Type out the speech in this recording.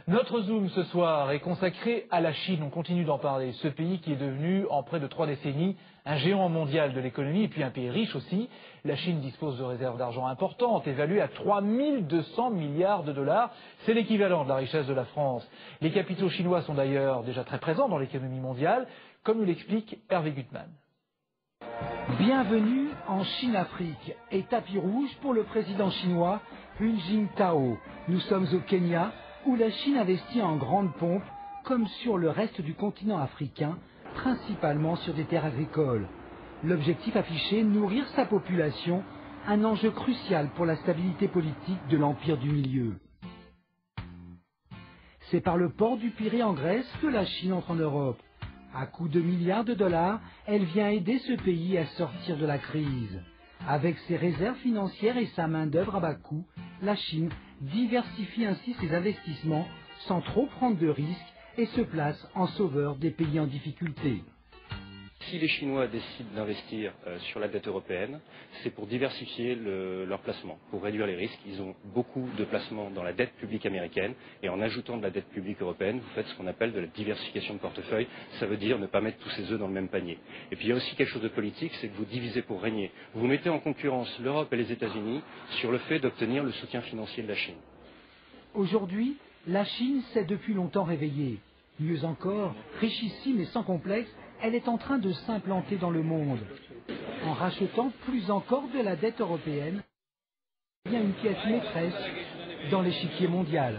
Notre Zoom ce soir est consacré à la Chine. On continue d'en parler. Ce pays qui est devenu, en près de 3 décennies, un géant mondial de l'économie et puis un pays riche aussi. La Chine dispose de réserves d'argent importantes, évaluées à 3200 milliards de dollars. C'est l'équivalent de la richesse de la France. Les capitaux chinois sont d'ailleurs déjà très présents dans l'économie mondiale, comme nous l'explique Hervé Gutmann. Bienvenue en Chine-Afrique et tapis rouge pour le président chinois Hu Jintao. Nous sommes au Kenya où la Chine investit en grande pompe comme sur le reste du continent africain, principalement sur des terres agricoles. L'objectif affiché, nourrir sa population, un enjeu crucial pour la stabilité politique de l'Empire du Milieu. C'est par le port du Pirée en Grèce que la Chine entre en Europe. À coût de milliards de dollars, elle vient aider ce pays à sortir de la crise. Avec ses réserves financières et sa main-d'œuvre à bas coût, la Chine diversifie ainsi ses investissements sans trop prendre de risques et se place en sauveur des pays en difficulté. Si les Chinois décident d'investir sur la dette européenne, c'est pour diversifier leurs placements, pour réduire les risques. Ils ont beaucoup de placements dans la dette publique américaine et en ajoutant de la dette publique européenne, vous faites ce qu'on appelle de la diversification de portefeuille. Ça veut dire ne pas mettre tous ses œufs dans le même panier. Et puis il y a aussi quelque chose de politique, c'est que vous divisez pour régner. Vous mettez en concurrence l'Europe et les États-Unis sur le fait d'obtenir le soutien financier de la Chine. Aujourd'hui, la Chine s'est depuis longtemps réveillée. Mieux encore, richissime et sans complexe, elle est en train de s'implanter dans le monde. En rachetant plus encore de la dette européenne, il y a une pièce maîtresse dans l'échiquier mondial.